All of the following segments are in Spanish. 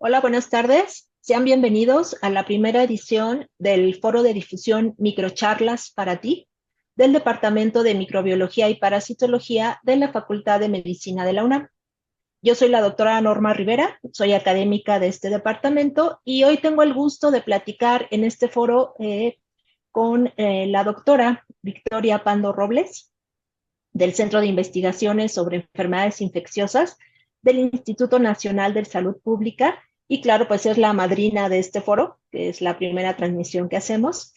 Hola, buenas tardes. Sean bienvenidos a la primera edición del Foro de Difusión Microcharlas para ti del Departamento de Microbiología y Parasitología de la Facultad de Medicina de la UNAM. Yo soy la doctora Norma Rivera, soy académica de este departamento y hoy tengo el gusto de platicar en este foro con la doctora Victoria Pando Robles del Centro de Investigaciones sobre Enfermedades Infecciosas del Instituto Nacional de Salud Pública. Y claro, pues es la madrina de este foro, que es la primera transmisión que hacemos.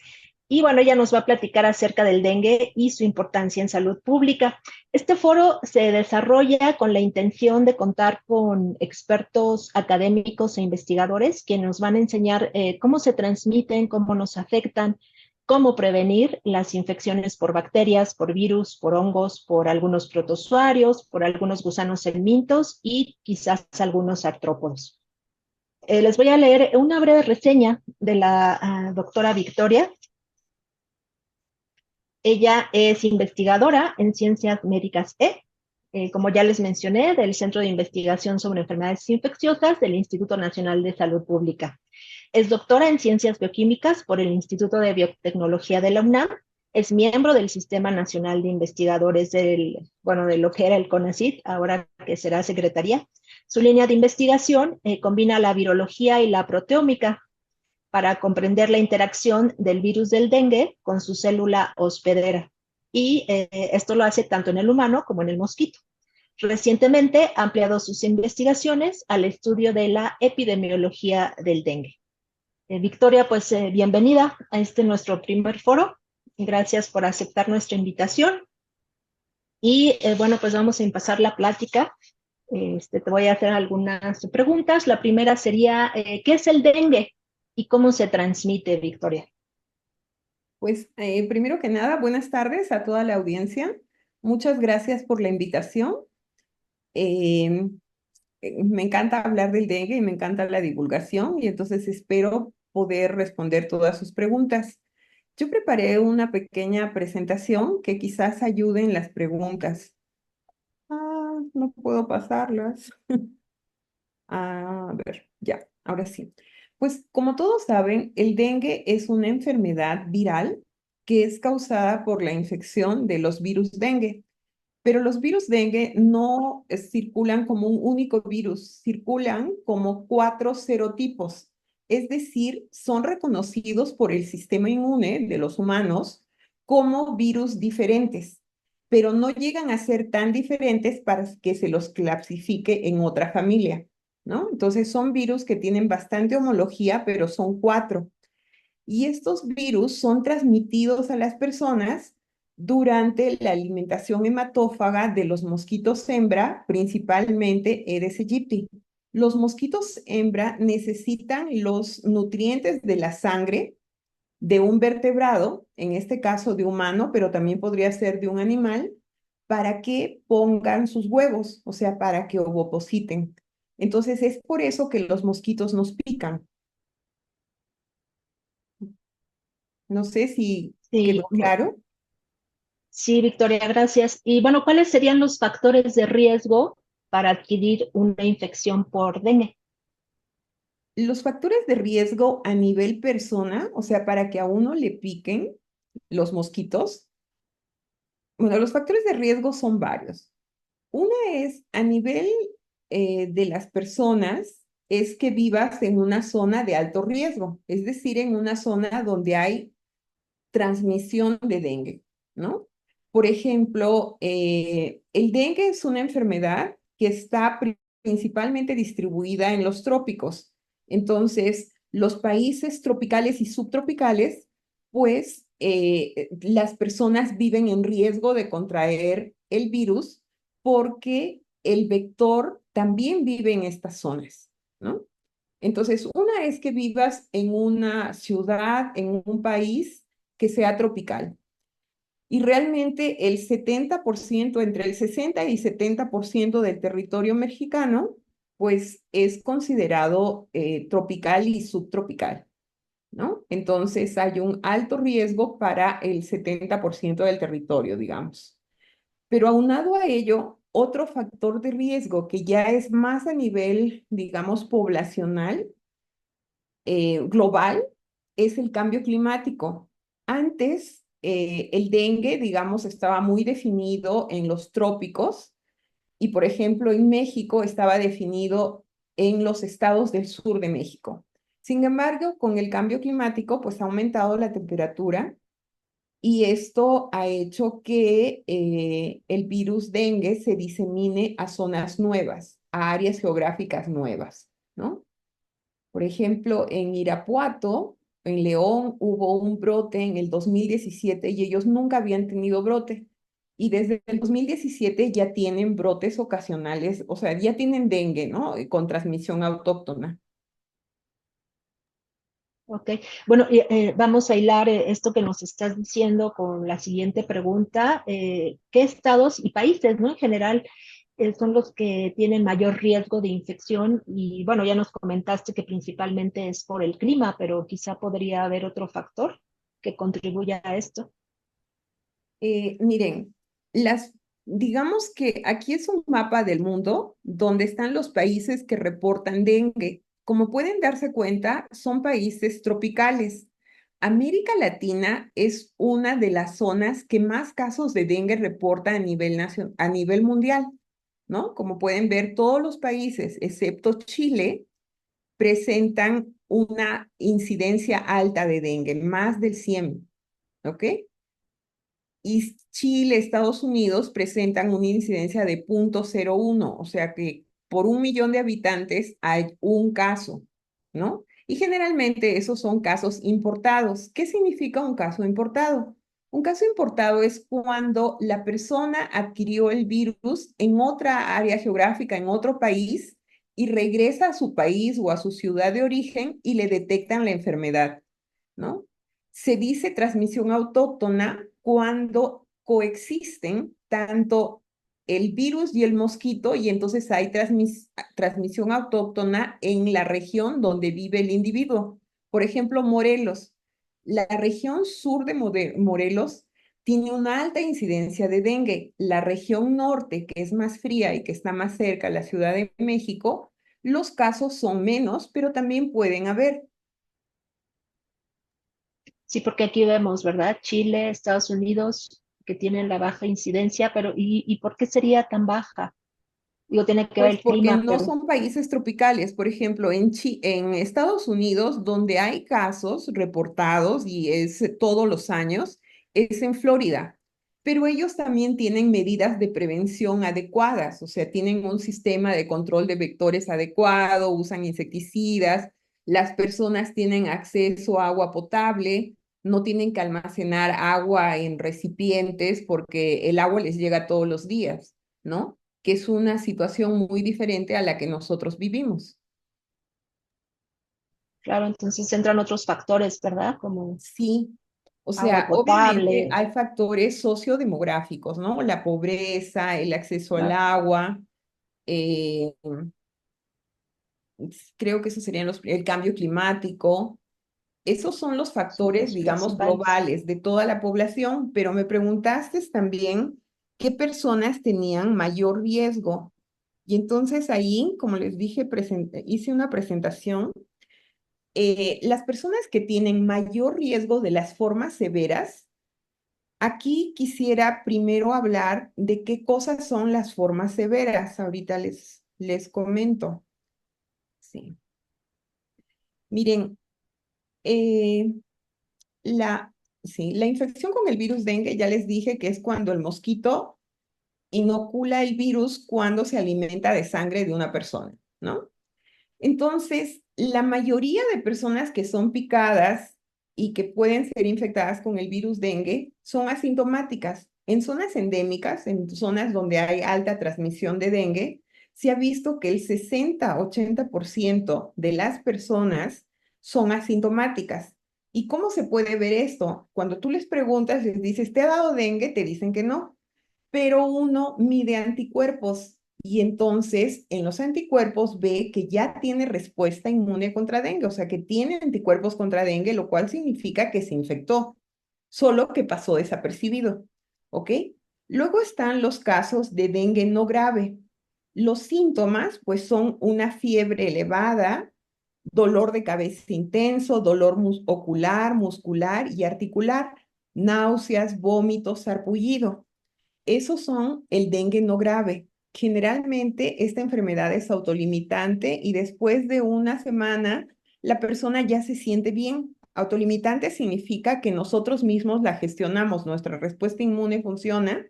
Y bueno, ella nos va a platicar acerca del dengue y su importancia en salud pública. Este foro se desarrolla con la intención de contar con expertos académicos e investigadores que nos van a enseñar cómo se transmiten, cómo nos afectan, cómo prevenir las infecciones por bacterias, por virus, por hongos, por algunos protozoarios, por algunos gusanos helmintos y quizás algunos artrópodos. Les voy a leer una breve reseña de la doctora Victoria. Ella es investigadora en Ciencias Médicas como ya les mencioné, del Centro de Investigación sobre Enfermedades Infecciosas del Instituto Nacional de Salud Pública. Es doctora en Ciencias Bioquímicas por el Instituto de Biotecnología de la UNAM. Es miembro del Sistema Nacional de Investigadores de lo que era el CONACYT, ahora que será Secretaría. Su línea de investigación combina la virología y la proteómica para comprender la interacción del virus del dengue con su célula hospedera. Y esto lo hace tanto en el humano como en el mosquito. Recientemente ha ampliado sus investigaciones al estudio de la epidemiología del dengue. Victoria, pues bienvenida a este nuestro primer foro. Gracias por aceptar nuestra invitación. Y bueno, pues vamos a empezar la plática. Te voy a hacer algunas preguntas. La primera sería, ¿qué es el dengue y cómo se transmite, Victoria? Pues primero que nada, buenas tardes a toda la audiencia. Muchas gracias por la invitación. Eh, Me encanta hablar del dengue y me encanta la divulgación y entonces espero poder responder todas sus preguntas. Yo preparé una pequeña presentación que quizás ayude en las preguntas. No puedo pasarlas. A ver, ya, ahora sí. Pues como todos saben, el dengue es una enfermedad viral que es causada por la infección de los virus dengue. Pero los virus dengue no circulan como un único virus, circulan como cuatro serotipos. Es decir, son reconocidos por el sistema inmune de los humanos como virus diferentes, pero no llegan a ser tan diferentes para que se los clasifique en otra familia, ¿no? Entonces son virus que tienen bastante homología, pero son cuatro. Y estos virus son transmitidos a las personas durante la alimentación hematófaga de los mosquitos hembra, principalmente Aedes aegypti. Los mosquitos hembra necesitan los nutrientes de la sangre de un vertebrado, en este caso de humano, pero también podría ser de un animal, para que pongan sus huevos, o sea, para que ovopositen. Entonces es por eso que los mosquitos nos pican. No sé si quedó Sí, claro. sí, Victoria, gracias. Y bueno, ¿cuáles serían los factores de riesgo para adquirir una infección por dengue? Los factores de riesgo a nivel persona, o sea, para que a uno le piquen los mosquitos, bueno, los factores de riesgo son varios. Una es a nivel de las personas, es que vivas en una zona de alto riesgo, es decir, en una zona donde hay transmisión de dengue, ¿no? Por ejemplo, el dengue es una enfermedad que está principalmente distribuida en los trópicos. Entonces, los países tropicales y subtropicales, pues las personas viven en riesgo de contraer el virus porque el vector también vive en estas zonas, ¿no? Entonces, una es que vivas en una ciudad, en un país que sea tropical. Y realmente el 70%, entre el 60 y 70% del territorio mexicano, pues es considerado tropical y subtropical, ¿no? Entonces hay un alto riesgo para el 70% del territorio, digamos. Pero aunado a ello, otro factor de riesgo que ya es más a nivel, digamos, poblacional, global, es el cambio climático. Antes, el dengue, digamos, estaba muy definido en los trópicos y, por ejemplo, en México estaba definido en los estados del sur de México. Sin embargo, con el cambio climático, pues ha aumentado la temperatura y esto ha hecho que el virus dengue se disemine a zonas nuevas, a áreas geográficas nuevas, ¿no? Por ejemplo, en Irapuato, en León, hubo un brote en el 2017 y ellos nunca habían tenido brote. Y desde el 2017 ya tienen brotes ocasionales, o sea, ya tienen dengue, ¿no? Con transmisión autóctona. Ok, bueno, vamos a hilar esto que nos estás diciendo con la siguiente pregunta. ¿Qué estados y países, ¿no? En general, son los que tienen mayor riesgo de infección? Y bueno, ya nos comentaste que principalmente es por el clima, pero quizá podría haber otro factor que contribuya a esto. Miren, digamos que aquí es un mapa del mundo donde están los países que reportan dengue. Como pueden darse cuenta, son países tropicales. América Latina es una de las zonas que más casos de dengue reporta a nivel mundial, ¿no? Como pueden ver, todos los países, excepto Chile, presentan una incidencia alta de dengue, más del 100, ¿ok? Y Chile, Estados Unidos presentan una incidencia de 0.01, o sea que por 1 millón de habitantes hay un caso, ¿no? Y generalmente esos son casos importados. ¿Qué significa un caso importado? Un caso importado es cuando la persona adquirió el virus en otra área geográfica, en otro país, y regresa a su país o a su ciudad de origen y le detectan la enfermedad, ¿no? Se dice transmisión autóctona cuando coexisten tanto el virus y el mosquito y entonces hay transmisión autóctona en la región donde vive el individuo. Por ejemplo, Morelos. La región sur de Morelos tiene una alta incidencia de dengue. La región norte, que es más fría y que está más cerca a la Ciudad de México, los casos son menos, pero también pueden haber. Sí, porque aquí vemos, ¿verdad? Chile, Estados Unidos, que tienen la baja incidencia, pero ¿y por qué sería tan baja? Digo, tiene que ver Pues el porque clima, no pero son países tropicales. Por ejemplo, en Estados Unidos, donde hay casos reportados y es todos los años, es en Florida. Pero ellos también tienen medidas de prevención adecuadas, o sea, tienen un sistema de control de vectores adecuado, usan insecticidas, las personas tienen acceso a agua potable, no tienen que almacenar agua en recipientes porque el agua les llega todos los días, ¿no? Que es una situación muy diferente a la que nosotros vivimos. claro, entonces entran otros factores, ¿verdad? Como Sí, o agua sea, obviamente potable. hay factores sociodemográficos, ¿no? La pobreza, el acceso al Claro, agua, eh, creo que esos serían el cambio climático. Esos son los son factores, los digamos, principales. globales de toda la población, pero me preguntaste también qué personas tenían mayor riesgo. Y entonces ahí, como les dije, hice una presentación. Las personas que tienen mayor riesgo de las formas severas, aquí quisiera primero hablar de qué cosas son las formas severas. Ahorita les comento. Sí. Miren, eh, la, sí, la infección con el virus dengue, ya les dije que es cuando el mosquito inocula el virus cuando se alimenta de sangre de una persona, ¿no? Entonces, la mayoría de personas que son picadas y que pueden ser infectadas con el virus dengue son asintomáticas. En zonas endémicas, en zonas donde hay alta transmisión de dengue, se ha visto que el 60-80% de las personas son asintomáticas. ¿Y cómo se puede ver esto? Cuando tú les preguntas, les dices, ¿te ha dado dengue? Te dicen que no, pero uno mide anticuerpos y entonces en los anticuerpos ve que ya tiene respuesta inmune contra dengue, o sea que tiene anticuerpos contra dengue, lo cual significa que se infectó, solo que pasó desapercibido, ¿ok? Luego están los casos de dengue no grave. Los síntomas, pues, son una fiebre elevada, dolor de cabeza intenso, dolor ocular, muscular y articular, náuseas, vómitos, sarpullido. Esos son el dengue no grave. Generalmente esta enfermedad es autolimitante y después de una semana la persona ya se siente bien. Autolimitante significa que nosotros mismos la gestionamos, nuestra respuesta inmune funciona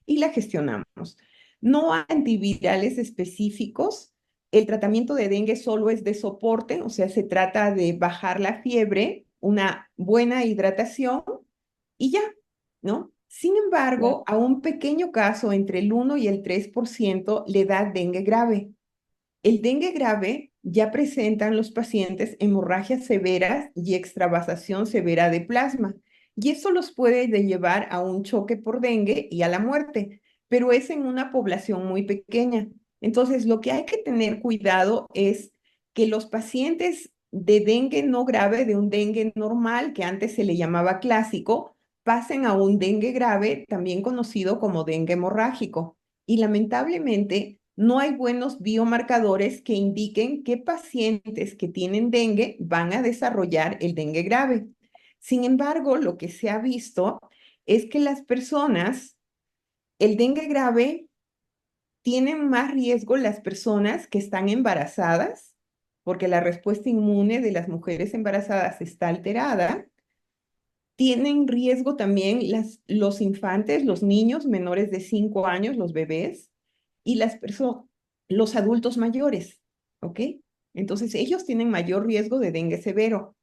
y la gestionamos. No hay antivirales específicos. El tratamiento de dengue solo es de soporte, o sea, se trata de bajar la fiebre, una buena hidratación y ya, ¿no? Sin Claro. embargo, a un pequeño caso entre el 1 y el 3% le da dengue grave. El dengue grave ya presentan los pacientes hemorragias severas y extravasación severa de plasma, y eso los puede llevar a un choque por dengue y a la muerte, pero es en una población muy pequeña. Entonces, lo que hay que tener cuidado es que los pacientes de dengue no grave, de un dengue normal, que antes se le llamaba clásico, pasen a un dengue grave, también conocido como dengue hemorrágico. Y lamentablemente, no hay buenos biomarcadores que indiquen qué pacientes que tienen dengue van a desarrollar el dengue grave. Sin embargo, lo que se ha visto es que las personas, el dengue grave, tienen más riesgo las personas que están embarazadas, porque la respuesta inmune de las mujeres embarazadas está alterada. Tienen riesgo también los infantes, los niños menores de 5 años, los bebés, y los adultos mayores, ¿ok? Entonces, ellos tienen mayor riesgo de dengue severo.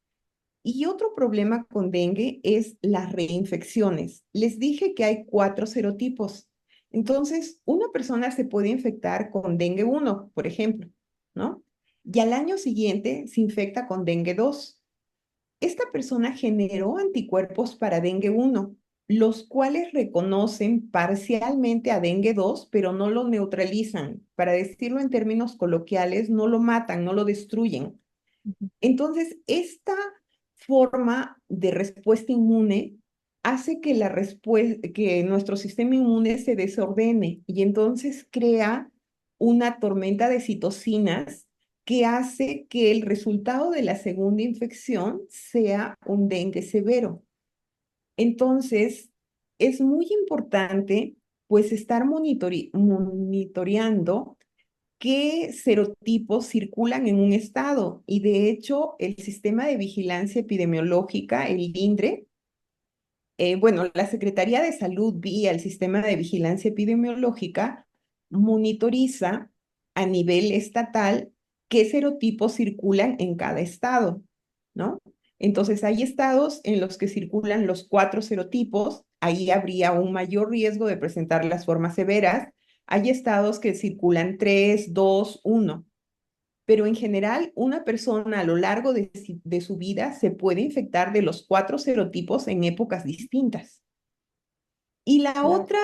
Y otro problema con dengue es las reinfecciones. Les dije que hay 4 serotipos. Entonces, una persona se puede infectar con dengue 1, por ejemplo, ¿no? Y al año siguiente se infecta con dengue 2. Esta persona generó anticuerpos para dengue 1, los cuales reconocen parcialmente a dengue 2, pero no lo neutralizan. Para decirlo en términos coloquiales, no lo matan, no lo destruyen. Ujú. Entonces, esta forma de respuesta inmune hace que, que nuestro sistema inmune se desordene y entonces crea una tormenta de citocinas que hace que el resultado de la segunda infección sea un dengue severo. Entonces, es muy importante pues estar monitoreando qué serotipos circulan en un estado. Y de hecho, el sistema de vigilancia epidemiológica, el INDRE, bueno, la Secretaría de Salud vía el sistema de vigilancia epidemiológica monitoriza a nivel estatal qué serotipos circulan en cada estado, ¿no? Entonces, hay estados en los que circulan los 4 serotipos, ahí habría un mayor riesgo de presentar las formas severas. Hay estados que circulan 3, 2, 1, pero en general una persona a lo largo de su vida se puede infectar de los 4 serotipos en épocas distintas. Y la Claro. otra,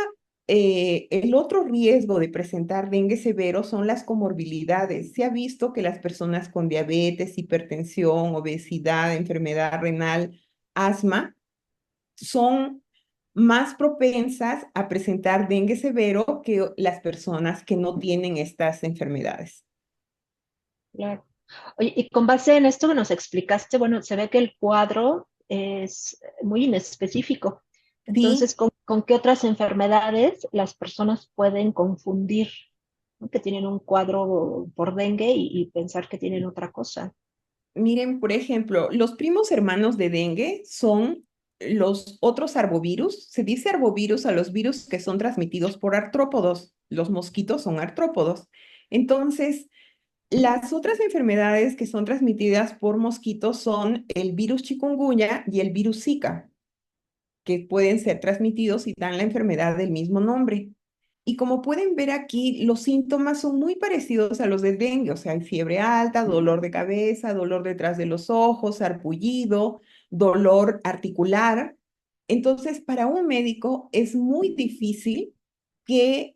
el otro riesgo de presentar dengue severo son las comorbilidades. Se ha visto que las personas con diabetes, hipertensión, obesidad, enfermedad renal, asma, son más propensas a presentar dengue severo que las personas que no tienen estas enfermedades. Claro. Oye, y con base en esto que nos explicaste, bueno, se ve que el cuadro es muy inespecífico. Sí, Entonces, ¿con qué otras enfermedades las personas pueden confundir, ¿no? Que tienen un cuadro por dengue y pensar que tienen otra cosa? miren, por ejemplo, los primos hermanos de dengue son los otros arbovirus. Se dice arbovirus a los virus que son transmitidos por artrópodos. Los mosquitos son artrópodos. Entonces, las otras enfermedades que son transmitidas por mosquitos son el virus chikungunya y el virus Zika, que pueden ser transmitidos y dan la enfermedad del mismo nombre. Y como pueden ver aquí, los síntomas son muy parecidos a los del dengue, o sea, hay fiebre alta, dolor de cabeza, dolor detrás de los ojos, sarpullido, dolor articular. Entonces, para un médico es muy difícil que,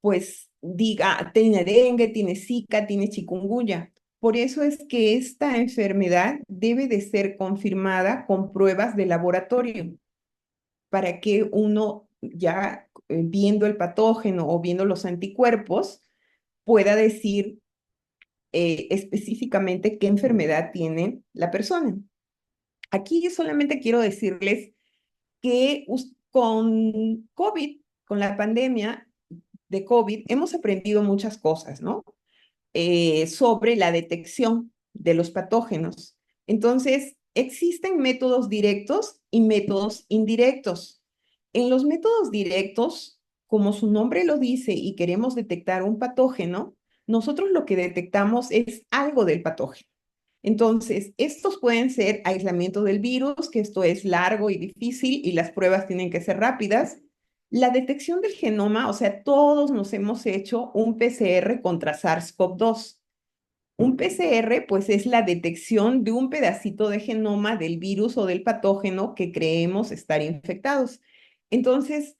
pues, diga, tiene dengue, tiene Zika, tiene chikungunya. Por eso es que esta enfermedad debe de ser confirmada con pruebas de laboratorio para que uno ya viendo el patógeno o viendo los anticuerpos, pueda decir específicamente qué enfermedad tiene la persona. Aquí yo solamente quiero decirles que con COVID, con la pandemia de COVID, hemos aprendido muchas cosas, ¿no? Sobre la detección de los patógenos. Entonces, existen métodos directos y métodos indirectos. En los métodos directos, como su nombre lo dice y queremos detectar un patógeno, nosotros lo que detectamos es algo del patógeno. Entonces, estos pueden ser aislamiento del virus, que esto es largo y difícil y las pruebas tienen que ser rápidas. La detección del genoma, o sea, todos nos hemos hecho un PCR contra SARS-CoV-2. Un PCR, pues, es la detección de un pedacito de genoma del virus o del patógeno que creemos estar infectados. Entonces,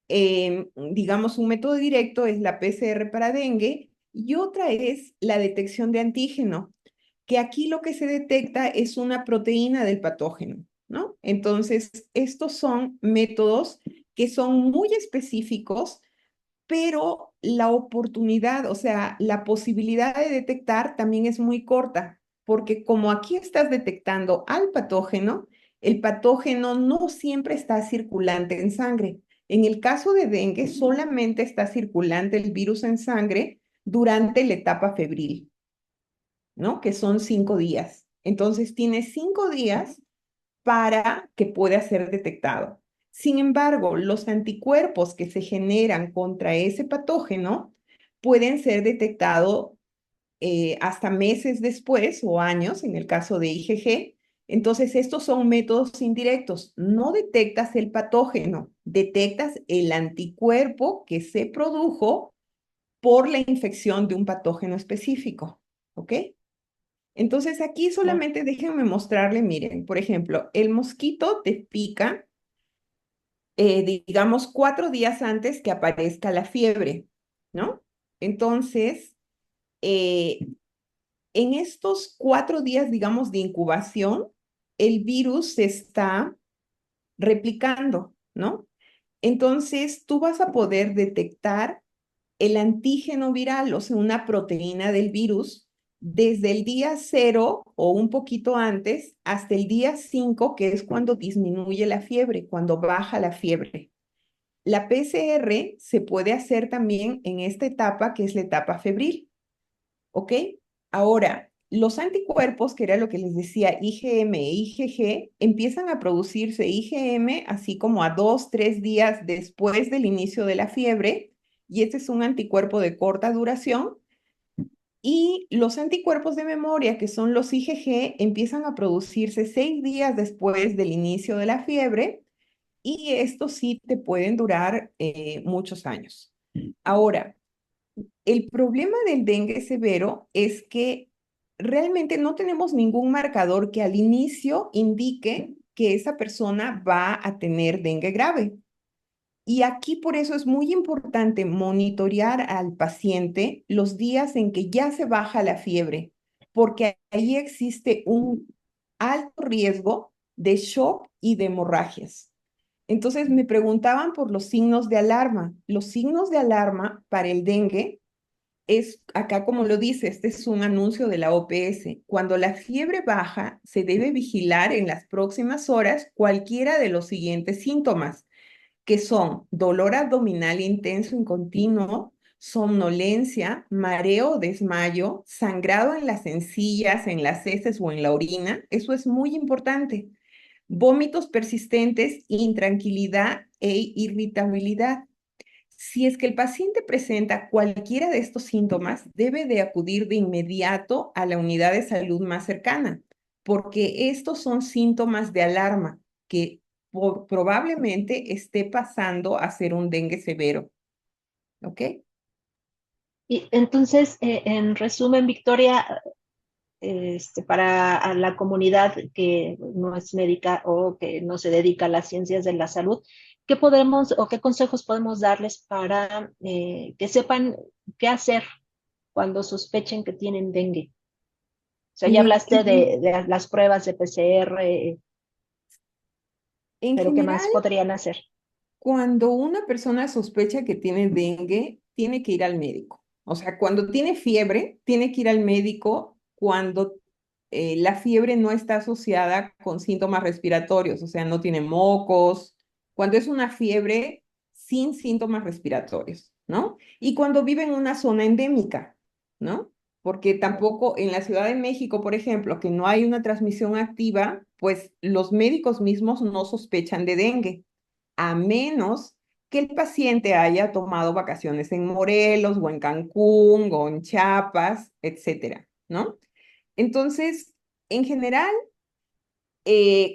digamos, un método directo es la PCR para dengue y otra es la detección de antígeno, que aquí lo que se detecta es una proteína del patógeno, ¿no? Entonces, estos son métodos que son muy específicos, pero la oportunidad, o sea, la posibilidad de detectar también es muy corta, porque como aquí estás detectando al patógeno, el patógeno no siempre está circulante en sangre. En el caso de dengue, solamente está circulante el virus en sangre durante la etapa febril, ¿no? Que son 5 días. Entonces, tiene 5 días para que pueda ser detectado. Sin embargo, los anticuerpos que se generan contra ese patógeno pueden ser detectados hasta meses después o años, en el caso de IgG. Entonces, estos son métodos indirectos. No detectas el patógeno, detectas el anticuerpo que se produjo por la infección de un patógeno específico. ¿Ok? Entonces aquí Claro. solamente déjenme mostrarle, miren, por ejemplo, el mosquito te pica, digamos, 4 días antes que aparezca la fiebre, ¿no? Entonces, eh, en estos 4 días, digamos, de incubación, el virus se está replicando, ¿no? Entonces, tú vas a poder detectar el antígeno viral, o sea, una proteína del virus, desde el día 0 o un poquito antes hasta el día 5, que es cuando disminuye la fiebre, cuando baja la fiebre. La PCR se puede hacer también en esta etapa, que es la etapa febril, ¿ok? Ahora, los anticuerpos, que era lo que les decía, IgM e IgG, empiezan a producirse IgM así como a 2, 3 días después del inicio de la fiebre, y este es un anticuerpo de corta duración. Y los anticuerpos de memoria, que son los IgG, empiezan a producirse 6 días después del inicio de la fiebre, y estos sí te pueden durar muchos años. Ahora, el problema del dengue severo es que realmente no tenemos ningún marcador que al inicio indique que esa persona va a tener dengue grave. Y aquí por eso es muy importante monitorear al paciente los días en que ya se baja la fiebre, porque ahí existe un alto riesgo de shock y de hemorragias. Entonces me preguntaban por los signos de alarma. Los signos de alarma para el dengue es, acá como lo dice, este es un anuncio de la OPS. Cuando la fiebre baja, se debe vigilar en las próximas horas cualquiera de los siguientes síntomas, que son dolor abdominal intenso y continuo, somnolencia, mareo o desmayo, sangrado en las encías, en las heces o en la orina. Eso es muy importante. Vómitos persistentes, intranquilidad e irritabilidad. Si es que el paciente presenta cualquiera de estos síntomas, debe de acudir de inmediato a la unidad de salud más cercana, porque estos son síntomas de alarma que probablemente esté pasando a ser un dengue severo. ¿Ok? Y entonces, en resumen, Victoria, para a la comunidad que no es médica o que no se dedica a las ciencias de la salud, ¿qué podemos o qué consejos podemos darles para que sepan qué hacer cuando sospechen que tienen dengue? O sea, ya hablaste de las pruebas de PCR, En pero ¿qué general, más podrían hacer? Cuando una persona sospecha que tiene dengue, tiene que ir al médico. O sea, cuando tiene fiebre, tiene que ir al médico cuando la fiebre no está asociada con síntomas respiratorios, o sea, no tiene mocos, cuando es una fiebre sin síntomas respiratorios, ¿no? Y cuando vive en una zona endémica, ¿no? Porque tampoco en la Ciudad de México, por ejemplo, que no hay una transmisión activa, pues los médicos mismos no sospechan de dengue a menos que el paciente haya tomado vacaciones en Morelos o en Cancún o en Chiapas, etcétera, ¿no? Entonces, en general,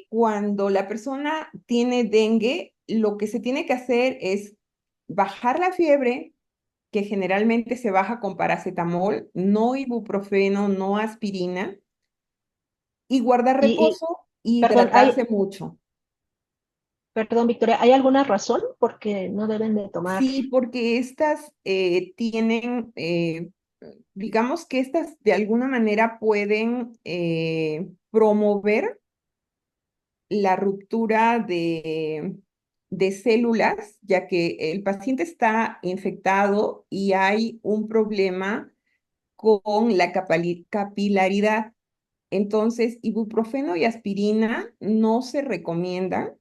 cuando la persona tiene dengue, lo que se tiene que hacer es bajar la fiebre, que generalmente se baja con paracetamol, no ibuprofeno, no aspirina, y guardar Y, reposo y perdón, hidratarse mucho. perdón, Victoria, ¿hay alguna razón por qué no deben de tomar? Sí, porque estas tienen, digamos que estas de alguna manera pueden promover la ruptura de células, ya que el paciente está infectado y hay un problema con la capilaridad. Entonces, ibuprofeno y aspirina no se recomiendan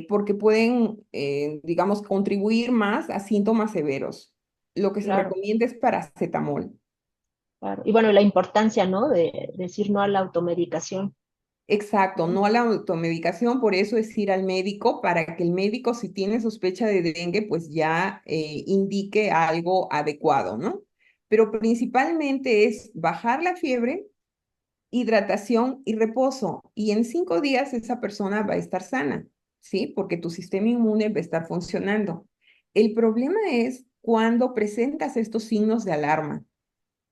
porque pueden, digamos, contribuir más a síntomas severos. Lo que se Claro, recomienda es paracetamol. claro. Y bueno, la importancia, ¿no? De decir no a la automedicación. Exacto, no a la automedicación, por eso es ir al médico para que el médico, si tiene sospecha de dengue, pues ya indique algo adecuado, ¿no? Pero principalmente es bajar la fiebre, hidratación y reposo. Y en 5 días esa persona va a estar sana, ¿sí? Porque tu sistema inmune va a estar funcionando. El problema es cuando presentas estos signos de alarma.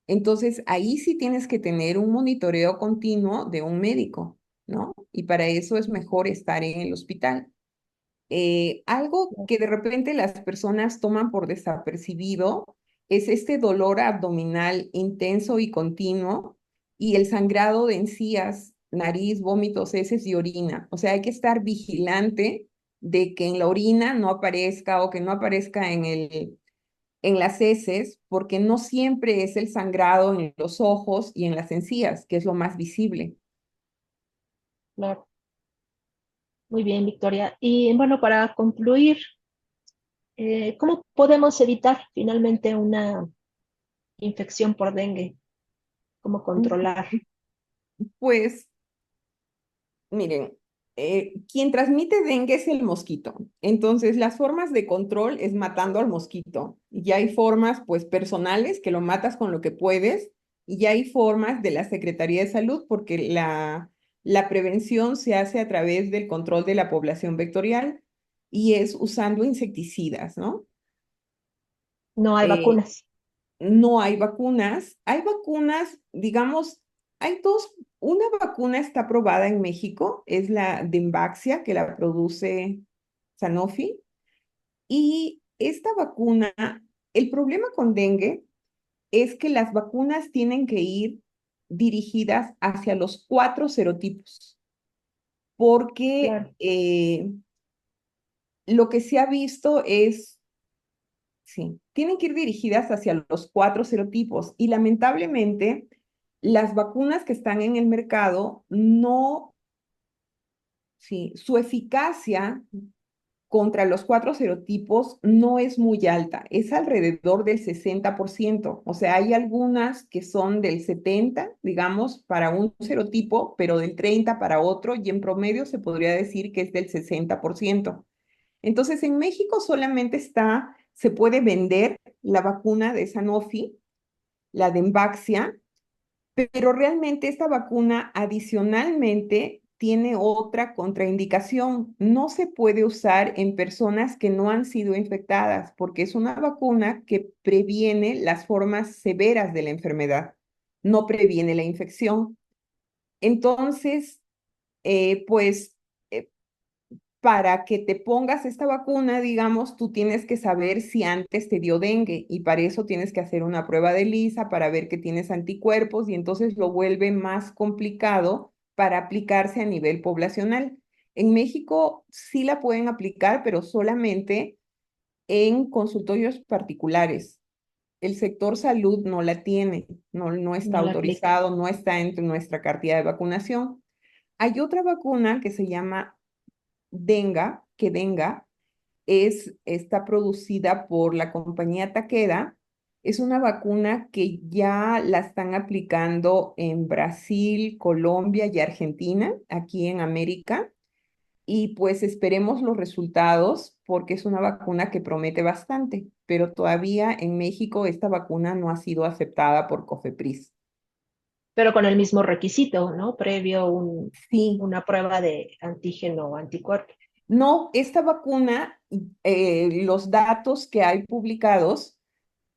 Entonces, ahí sí tienes que tener un monitoreo continuo de un médico, ¿no? Y para eso es mejor estar en el hospital. Algo que de repente las personas toman por desapercibido es este dolor abdominal intenso y continuo y el sangrado de encías, nariz, vómitos, heces y orina. O sea, hay que estar vigilante de que en la orina no aparezca o que no aparezca en las heces, porque no siempre es el sangrado en los ojos y en las encías, que es lo más visible. Claro. Muy bien, Victoria. Y bueno, para concluir, ¿cómo podemos evitar finalmente una infección por dengue? ¿Cómo controlar? Pues miren, quien transmite dengue es el mosquito. Entonces, las formas de control es matando al mosquito. Y hay formas, pues, personales que lo matas con lo que puedes. Y hay formas de la Secretaría de Salud porque la prevención se hace a través del control de la población vectorial y es usando insecticidas, ¿no? No hay Eh, vacunas. no hay vacunas. Hay vacunas, digamos, hay dos. Una vacuna está aprobada en México, es la Demaxia, que la produce Sanofi. Y esta vacuna, el problema con dengue es que las vacunas tienen que ir dirigidas hacia los 4 serotipos, porque Claro. lo que se ha visto es. Sí, tienen que ir dirigidas hacia los 4 serotipos y lamentablemente las vacunas que están en el mercado no, sí, su eficacia contra los 4 serotipos no es muy alta, es alrededor del 60%. O sea, hay algunas que son del 70, digamos, para un serotipo, pero del 30 para otro y en promedio se podría decir que es del 60%. Entonces, en México solamente se puede vender la vacuna de Sanofi, la de Emvaxia, pero realmente esta vacuna adicionalmente tiene otra contraindicación. No se puede usar en personas que no han sido infectadas porque es una vacuna que previene las formas severas de la enfermedad, no previene la infección. Entonces, pues para que te pongas esta vacuna, digamos, tú tienes que saber si antes te dio dengue y para eso tienes que hacer una prueba de ELISA para ver que tienes anticuerpos y entonces lo vuelve más complicado para aplicarse a nivel poblacional. En México sí la pueden aplicar, pero solamente en consultorios particulares. El sector salud no la tiene, no está No la aplica. autorizado, no está entre nuestra cartilla de vacunación. Hay otra vacuna que se llama Denga, que Denga está producida por la compañía Takeda. Es una vacuna que ya la están aplicando en Brasil, Colombia y Argentina, aquí en América. Y pues esperemos los resultados porque es una vacuna que promete bastante, pero todavía en México esta vacuna no ha sido aceptada por COFEPRIS. Pero con el mismo requisito, ¿no? Previo Sí, una prueba de antígeno o anticuerpo. no, esta vacuna, los datos que hay publicados,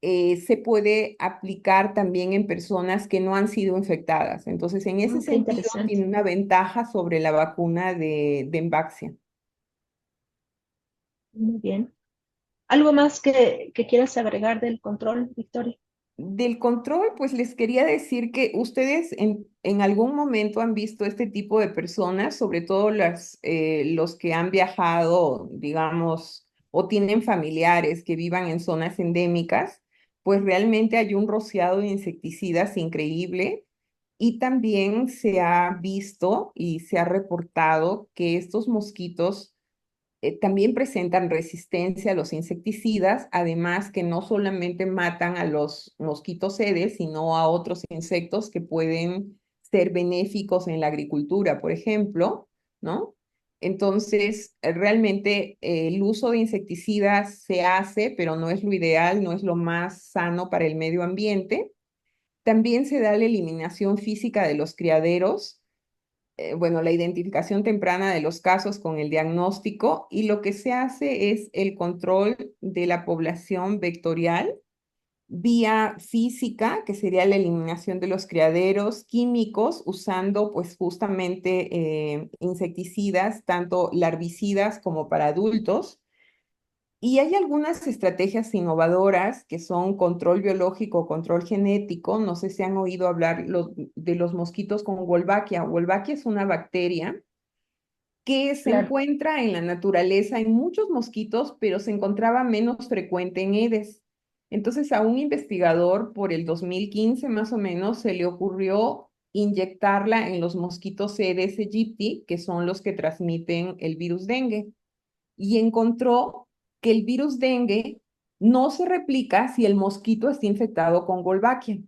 se puede aplicar también en personas que no han sido infectadas. Entonces, en ese Qué sentido, interesante. tiene una ventaja sobre la vacuna de Envaxia. Muy bien. ¿Algo más que quieras agregar del control, Victoria? Del control, pues les quería decir que ustedes en algún momento han visto este tipo de personas, sobre todo los que han viajado, digamos, o tienen familiares que vivan en zonas endémicas, pues realmente hay un rociado de insecticidas increíble y también se ha visto y se ha reportado que estos mosquitos también presentan resistencia a los insecticidas, además que no solamente matan a los mosquitos Aedes, sino a otros insectos que pueden ser benéficos en la agricultura, por ejemplo, ¿no? Entonces, realmente el uso de insecticidas se hace, pero no es lo ideal, no es lo más sano para el medio ambiente. También se da la eliminación física de los criaderos, bueno, la identificación temprana de los casos con el diagnóstico y lo que se hace es el control de la población vectorial vía física, que sería la eliminación de los criaderos químicos usando pues justamente insecticidas, tanto larvicidas como para adultos. Y hay algunas estrategias innovadoras que son control biológico, control genético. No sé si han oído hablar de los mosquitos con Wolbachia. Wolbachia es una bacteria que se Claro. encuentra en la naturaleza en muchos mosquitos, pero se encontraba menos frecuente en Aedes. Entonces, a un investigador por el 2015 más o menos se le ocurrió inyectarla en los mosquitos Aedes aegypti, que son los que transmiten el virus dengue, y encontró que el virus dengue no se replica si el mosquito está infectado con Wolbachia.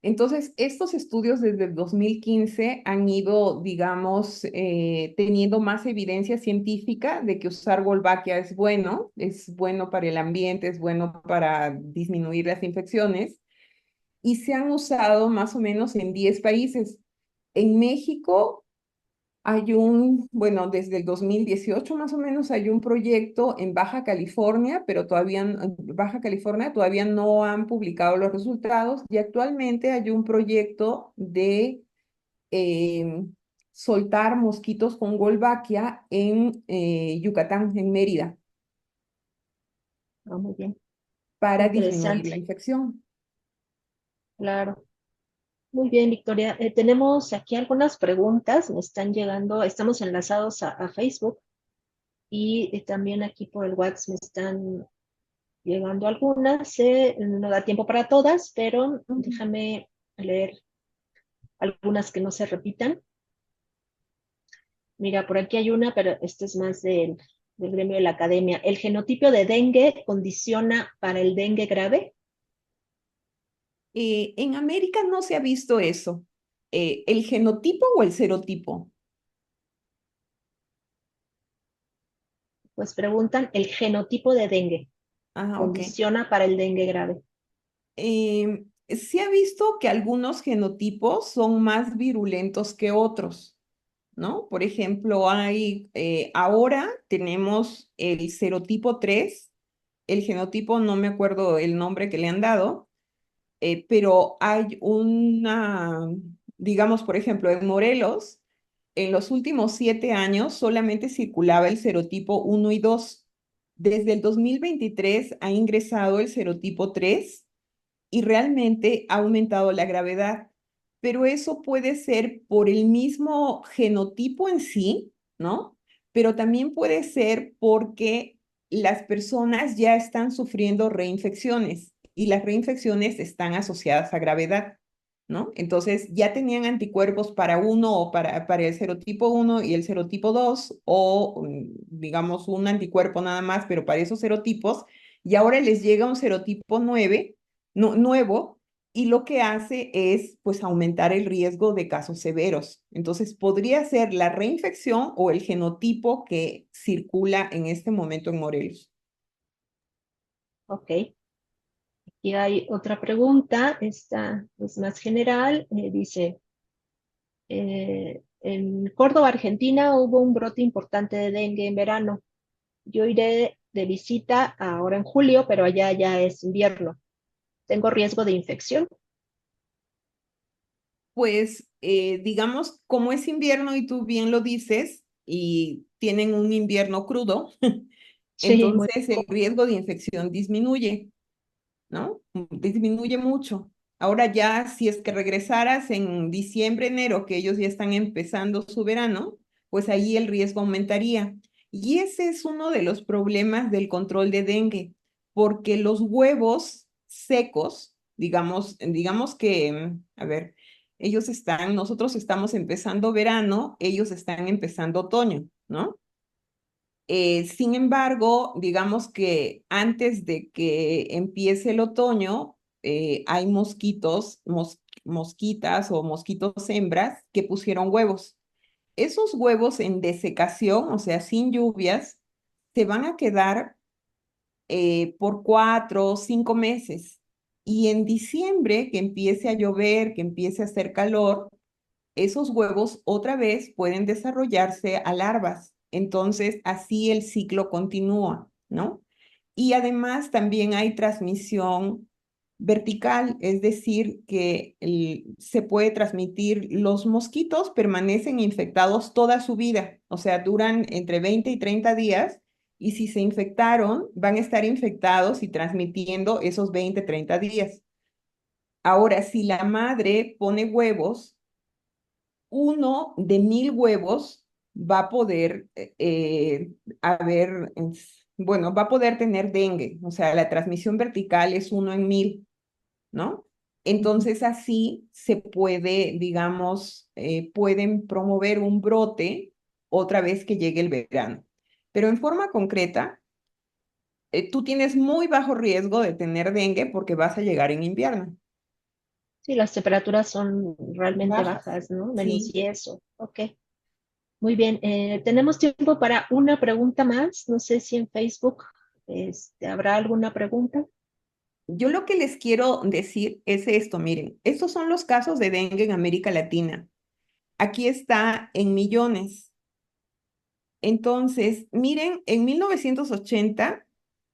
Entonces, estos estudios desde el 2015 han ido, digamos, teniendo más evidencia científica de que usar Wolbachia es bueno para el ambiente, es bueno para disminuir las infecciones, y se han usado más o menos en 10 países. En México bueno, desde el 2018 más o menos hay un proyecto en Baja California, pero todavía en Baja California todavía no han publicado los resultados y actualmente hay un proyecto de eh, soltar mosquitos con Wolbachia en Yucatán, en Mérida, Muy bien. para disminuir la Interesante. infección. Claro. Muy bien, Victoria. Tenemos aquí algunas preguntas. Me están llegando. Estamos enlazados a Facebook y también aquí por el WhatsApp me están llegando algunas. No da tiempo para todas, pero Ujú. déjame leer algunas que no se repitan. Mira, por aquí hay una, pero esta es más del gremio de la academia. ¿El genotipo de dengue condiciona para el dengue grave? En América no se ha visto eso. ¿El genotipo o el serotipo? Pues preguntan, ¿el genotipo de dengue Ah, ok. condiciona para el dengue grave? Se ha visto que algunos genotipos son más virulentos que otros, ¿no? Por ejemplo, ahora tenemos el serotipo 3, el genotipo no me acuerdo el nombre que le han dado, pero hay digamos, por ejemplo, en Morelos, en los últimos 7 años solamente circulaba el serotipo 1 y 2. Desde el 2023 ha ingresado el serotipo 3 y realmente ha aumentado la gravedad. Pero eso puede ser por el mismo genotipo en sí, ¿no? pero también puede ser porque las personas ya están sufriendo reinfecciones y las reinfecciones están asociadas a gravedad, ¿no? Entonces ya tenían anticuerpos para uno o para el serotipo 1 y el serotipo 2 o digamos un anticuerpo nada más, pero para esos serotipos, y ahora les llega un serotipo 9, nuevo y lo que hace es pues aumentar el riesgo de casos severos. Entonces podría ser la reinfección o el genotipo que circula en este momento en Morelos. Ok. Aquí hay otra pregunta, esta es más general. Dice, en Córdoba, Argentina, hubo un brote importante de dengue en verano. Yo iré de visita ahora en julio, pero allá ya es invierno. ¿Tengo riesgo de infección? Pues digamos, como es invierno y tú bien lo dices, y tienen un invierno crudo, Sí, muy entonces el poco. riesgo de infección disminuye, ¿no? Disminuye mucho. Ahora ya, si es que regresaras en diciembre, enero, que ellos ya están empezando su verano, pues ahí el riesgo aumentaría. Y ese es uno de los problemas del control de dengue, porque los huevos secos, digamos que, a ver, nosotros estamos empezando verano, ellos están empezando otoño, ¿no? Sin embargo, digamos que antes de que empiece el otoño, hay mosquitas o mosquitos hembras que pusieron huevos. Esos huevos en desecación, o sea, sin lluvias, se van a quedar por 4 o 5 meses. Y en diciembre, que empiece a llover, que empiece a hacer calor, esos huevos otra vez pueden desarrollarse a larvas. Entonces, así el ciclo continúa, ¿no? Y además también hay transmisión vertical, es decir, que se puede transmitir, los mosquitos permanecen infectados toda su vida, o sea, duran entre 20 y 30 días, y si se infectaron, van a estar infectados y transmitiendo esos 20, 30 días. Ahora, si la madre pone huevos, uno de 1,000 huevos va a poder bueno, va a poder tener dengue, o sea, la transmisión vertical es 1 en 1,000, ¿no? Ujú. Entonces así se puede, digamos, pueden promover un brote otra vez que llegue el verano. Pero en forma concreta, tú tienes muy bajo riesgo de tener dengue porque vas a llegar en invierno. Sí, las temperaturas son realmente Bajas. bajas, ¿no? Sí. -10. Ok, muy bien. Tenemos tiempo para una pregunta más. No sé si en Facebook habrá alguna pregunta. Yo lo que les quiero decir es esto, miren, estos son los casos de dengue en América Latina. Aquí está en millones. Entonces, miren, en 1980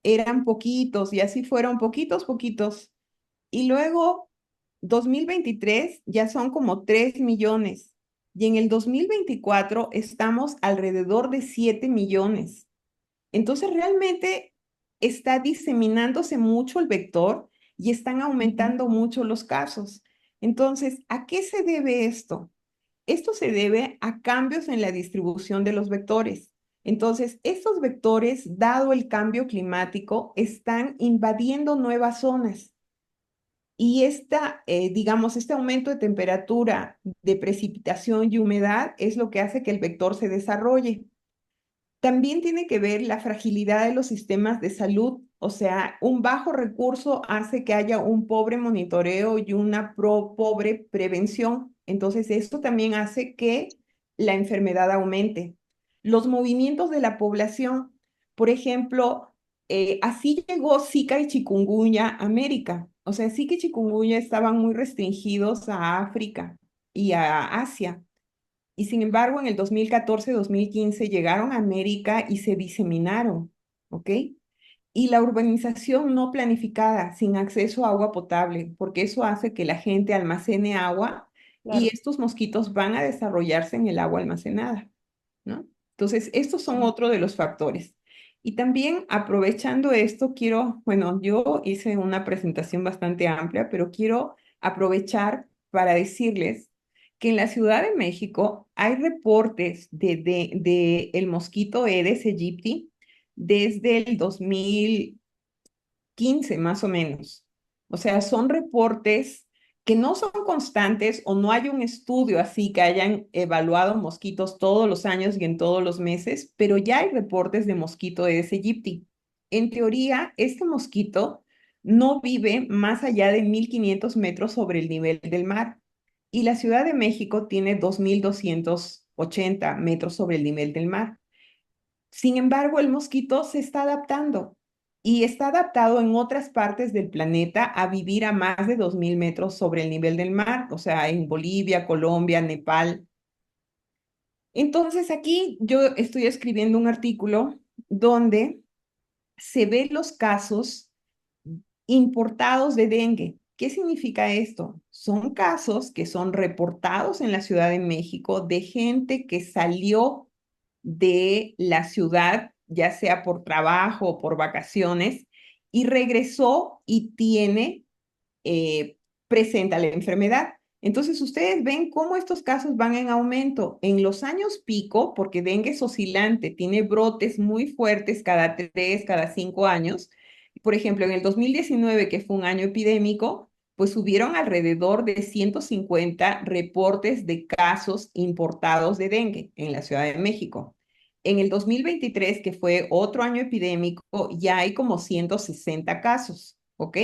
eran poquitos y así fueron poquitos, poquitos. Y luego, 2023 ya son como 3 millones. Y en el 2024 estamos alrededor de 7 millones. Entonces, realmente está diseminándose mucho el vector y están Ujú. aumentando mucho los casos. Entonces, ¿a qué se debe esto? Esto se debe a cambios en la distribución de los vectores. Entonces, estos vectores, dado el cambio climático, están invadiendo nuevas zonas. Y digamos, este aumento de temperatura, de precipitación y humedad es lo que hace que el vector se desarrolle. También tiene que ver la fragilidad de los sistemas de salud, o sea, un bajo recurso hace que haya un pobre monitoreo y una pobre prevención. Entonces, esto también hace que la enfermedad aumente. Los movimientos de la población, por ejemplo, así llegó Zika y chikungunya a América. O sea, Zika y chikungunya estaban muy restringidos a África y a Asia. Y sin embargo, en el 2014-2015 llegaron a América y se diseminaron, ¿ok? Y la urbanización no planificada, sin acceso a agua potable, porque eso hace que la gente almacene agua y Claro, estos mosquitos van a desarrollarse en el agua almacenada, ¿no? Entonces, estos son sí. otro de los factores. Y también aprovechando esto, bueno, yo hice una presentación bastante amplia, pero quiero aprovechar para decirles que en la Ciudad de México hay reportes de el mosquito Aedes aegypti desde el 2015 más o menos. O sea, son reportes que no son constantes o no hay un estudio así que hayan evaluado mosquitos todos los años y en todos los meses, pero ya hay reportes de mosquito Aedes aegypti. En teoría, este mosquito no vive más allá de 1.500 metros sobre el nivel del mar y la Ciudad de México tiene 2.280 metros sobre el nivel del mar. Sin embargo, el mosquito se está adaptando y está adaptado en otras partes del planeta a vivir a más de 2.000 metros sobre el nivel del mar, o sea, en Bolivia, Colombia, Nepal. Entonces, aquí yo estoy escribiendo un artículo donde se ven los casos importados de dengue. ¿Qué significa esto? Son casos que son reportados en la Ciudad de México de gente que salió de la ciudad, ya sea por trabajo o por vacaciones, y regresó y tiene, presenta la enfermedad. Entonces, ustedes ven cómo estos casos van en aumento. En los años pico, porque dengue es oscilante, tiene brotes muy fuertes cada 3, cada 5 años. Por ejemplo, en el 2019, que fue un año epidémico, pues hubieron alrededor de 150 reportes de casos importados de dengue en la Ciudad de México. En el 2023, que fue otro año epidémico, ya hay como 160 casos, ¿ok?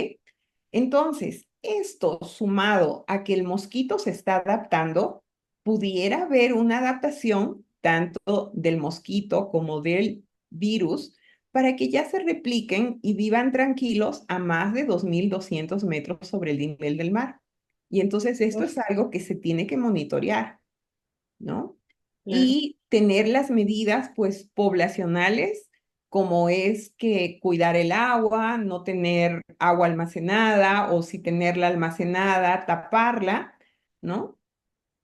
Entonces, esto sumado a que el mosquito se está adaptando, pudiera haber una adaptación tanto del mosquito como del virus para que ya se repliquen y vivan tranquilos a más de 2.200 metros sobre el nivel del mar. Y entonces esto Uf, es algo que se tiene que monitorear, ¿no? claro, Y tener las medidas, pues, poblacionales, como es que cuidar el agua, no tener agua almacenada o si tenerla almacenada, taparla, ¿no?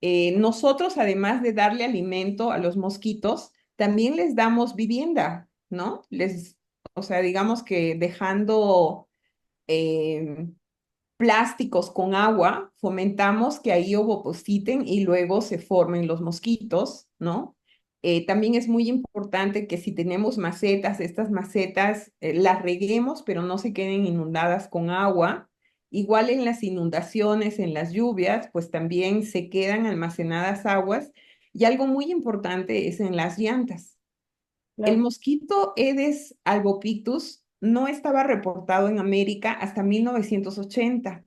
Nosotros, además de darle alimento a los mosquitos, también les damos vivienda, ¿no? O sea, digamos que dejando eh, plásticos con agua, fomentamos que ahí ovopositen y luego se formen los mosquitos, ¿no? También es muy importante que si tenemos macetas, estas macetas las reguemos, pero no se queden inundadas con agua. Igual en las inundaciones, en las lluvias, pues también se quedan almacenadas aguas. Y algo muy importante es en las llantas. El claro. mosquito Aedes albopictus no estaba reportado en América hasta 1980.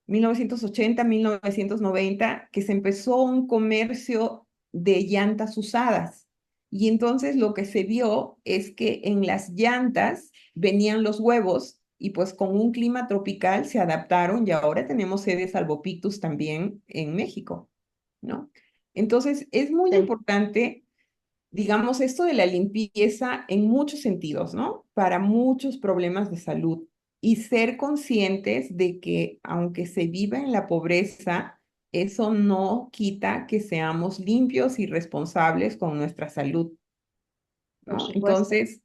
1980, 1990, que se empezó un comercio de llantas usadas. Y entonces lo que se vio es que en las llantas venían los huevos y pues con un clima tropical se adaptaron y ahora tenemos sedes albopictus también en México, ¿no? Entonces es muy Sí, importante, digamos, esto de la limpieza en muchos sentidos, ¿no? Para muchos problemas de salud y ser conscientes de que aunque se viva en la pobreza, eso no quita que seamos limpios y responsables con nuestra salud, por ¿no? supuesto. Entonces,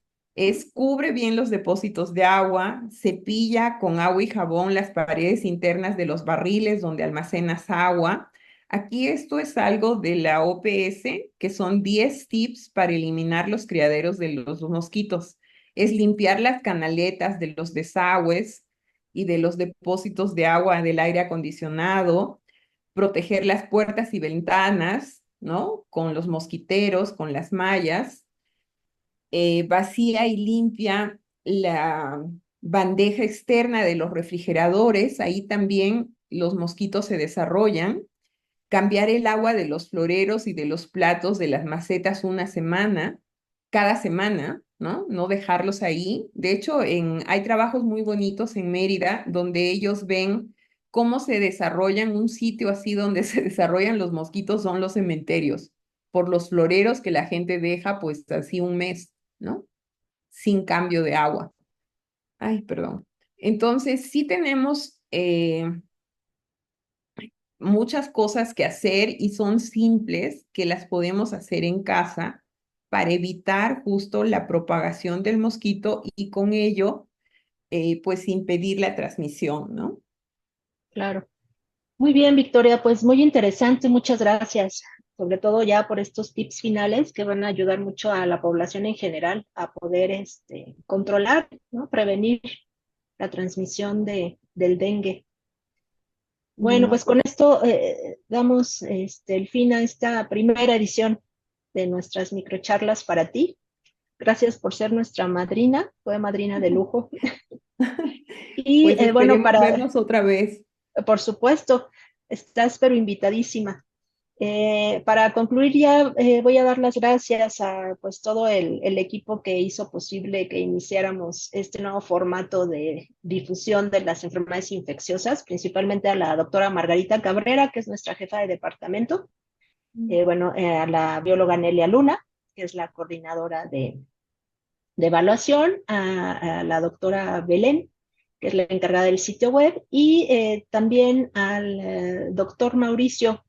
cubre bien los depósitos de agua, cepilla con agua y jabón las paredes internas de los barriles donde almacenas agua. Aquí esto es algo de la OPS, que son 10 tips para eliminar los criaderos de los mosquitos. Es limpiar las canaletas de los desagües y de los depósitos de agua del aire acondicionado, proteger las puertas y ventanas, ¿no? Con los mosquiteros, con las mallas, vacía y limpia la bandeja externa de los refrigeradores, ahí también los mosquitos se desarrollan. Cambiar el agua de los floreros y de los platos de las macetas una semana, cada semana, ¿no? No dejarlos ahí. De hecho, hay trabajos muy bonitos en Mérida donde ellos ven cómo se desarrollan un sitio así donde se desarrollan los mosquitos, son los cementerios, por los floreros que la gente deja pues así un mes, ¿no? Sin cambio de agua. Ay, perdón. Entonces, sí tenemos muchas cosas que hacer y son simples que las podemos hacer en casa para evitar justo la propagación del mosquito y con ello, pues impedir la transmisión, ¿no? Claro. Muy bien, Victoria, pues muy interesante, muchas gracias, sobre todo ya por estos tips finales que van a ayudar mucho a la población en general a poder controlar, ¿no? Prevenir la transmisión del dengue. Bueno, No, pues con pues esto damos el fin a esta primera edición de nuestras microcharlas para ti. Gracias por ser nuestra madrina, fue madrina de lujo. Y pues bueno, esperemos vernos otra vez. por supuesto, estás pero invitadísima. Para concluir ya voy a dar las gracias a pues todo el equipo que hizo posible que iniciáramos este nuevo formato de difusión de las enfermedades infecciosas, principalmente a la doctora Margarita Cabrera, que es nuestra jefa de departamento, bueno, a la bióloga Nelia Luna, que es la coordinadora de evaluación, a la doctora Belén, que es la encargada del sitio web, y también al doctor Mauricio,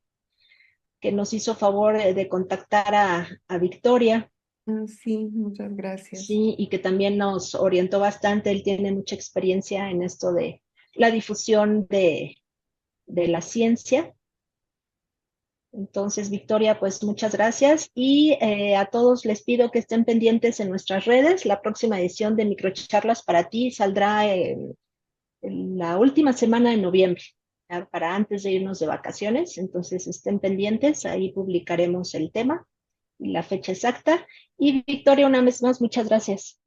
que nos hizo favor de contactar a Victoria, Ah, sí, muchas gracias. sí, y que también nos orientó bastante. Él tiene mucha experiencia en esto de la difusión de la ciencia. Entonces, Victoria, pues muchas gracias y a todos les pido que estén pendientes en nuestras redes. La próxima edición de Microcharlas para ti saldrá en la última semana de noviembre, ya para antes de irnos de vacaciones. Entonces, estén pendientes, ahí publicaremos el tema y la fecha exacta. Y Victoria, una vez más, muchas gracias.